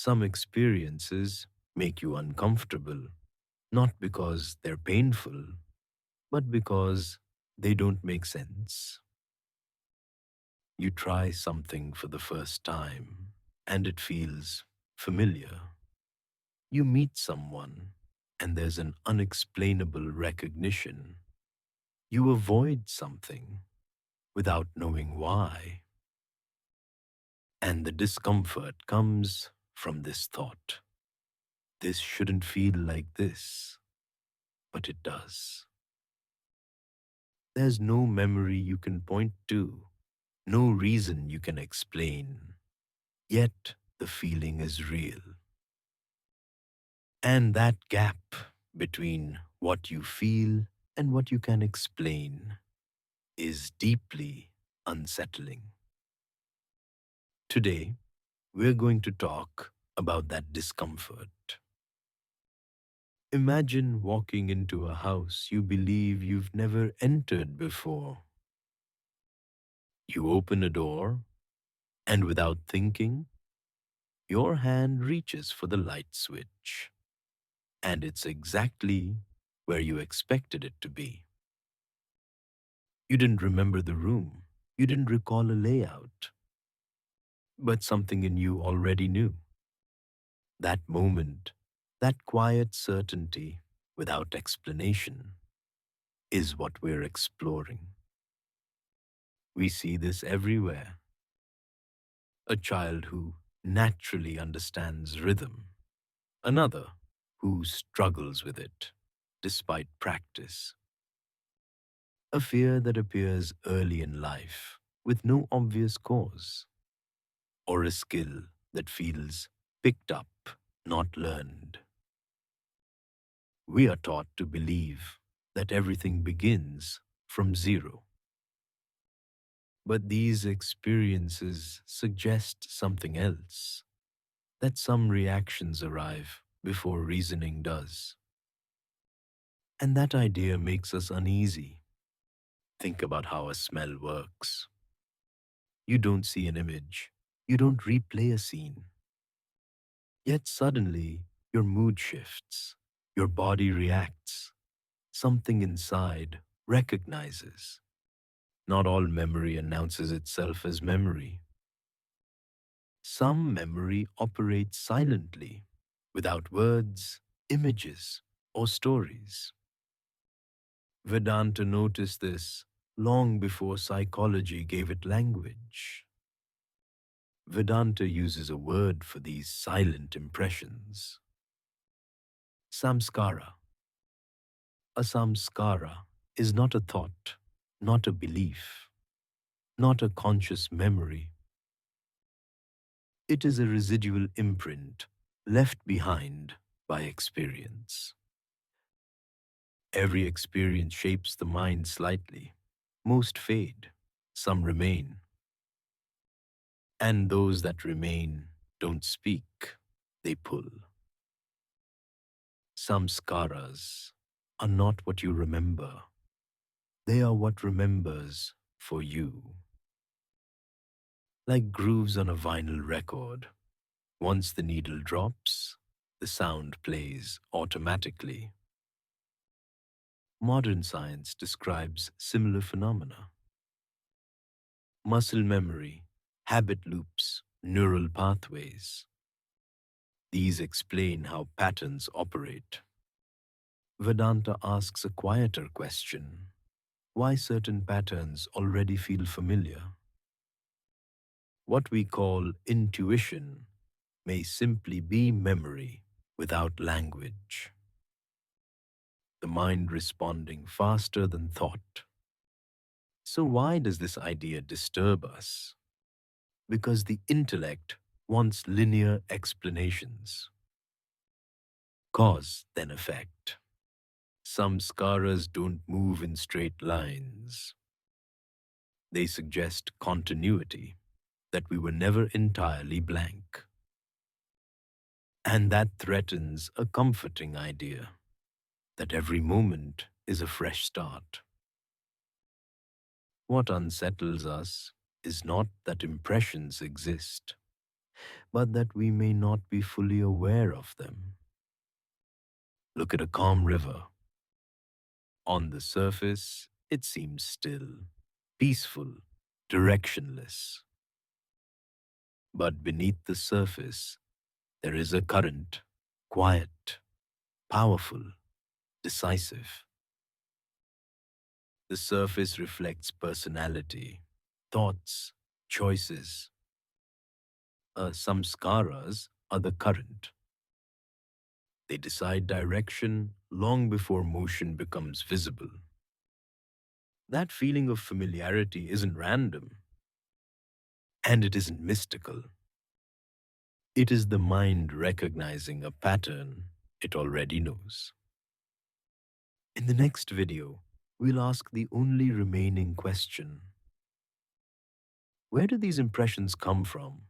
Some experiences make you uncomfortable, not because they're painful, but because they don't make sense. You try something for the first time and it feels familiar. You meet someone and there's an unexplainable recognition. You avoid something without knowing why. And the discomfort comes from this thought. This shouldn't feel like this, but it does. There's no memory you can point to, no reason you can explain, yet the feeling is real. And that gap between what you feel and what you can explain is deeply unsettling. Today, we're going to talk about that discomfort. Imagine walking into a house you believe you've never entered before. You open a door, and without thinking, your hand reaches for the light switch, and it's exactly where you expected it to be. You didn't remember the room, you didn't recall a layout, but something in you already knew. That moment, that quiet certainty without explanation, is what we're exploring. We see this everywhere. A child who naturally understands rhythm, another who struggles with it despite practice, a fear that appears early in life with no obvious cause, or a skill that feels picked up, not learned. We are taught to believe that everything begins from zero. But these experiences suggest something else, that some reactions arrive before reasoning does. And that idea makes us uneasy. Think about how a smell works. You don't see an image, you don't replay a scene. Yet suddenly, your mood shifts, your body reacts, something inside recognizes. Not all memory announces itself as memory. Some memory operates silently, without words, images, or stories. Vedanta noticed this long before psychology gave it language. Vedanta uses a word for these silent impressions: Saṁskāra. A samskara is not a thought, not a belief, not a conscious memory. It is a residual imprint left behind by experience. Every experience shapes the mind slightly. Most fade, some remain. And those that remain don't speak, they pull. Samskaras are not what you remember, they are what remembers for you. Like grooves on a vinyl record, once the needle drops, the sound plays automatically. Modern science describes similar phenomena: muscle memory, habit loops, neural pathways. These explain how patterns operate. Vedanta asks a quieter question: why certain patterns already feel familiar? What we call intuition may simply be memory without language, the mind responding faster than thought. So why does this idea disturb us? Because the intellect wants linear explanations. Cause, then effect. Samskaras don't move in straight lines. They suggest continuity, that we were never entirely blank. And that threatens a comforting idea, that every moment is a fresh start. What unsettles us is not that impressions exist, but that we may not be fully aware of them. Look at a calm river. On the surface, it seems still, peaceful, directionless. But beneath the surface, there is a current, quiet, powerful, decisive. The surface reflects personality, thoughts, choices. Samskaras are the current. They decide direction long before motion becomes visible. That feeling of familiarity isn't random, and it isn't mystical. It is the mind recognizing a pattern it already knows. In the next video, we'll ask the only remaining question: where do these impressions come from?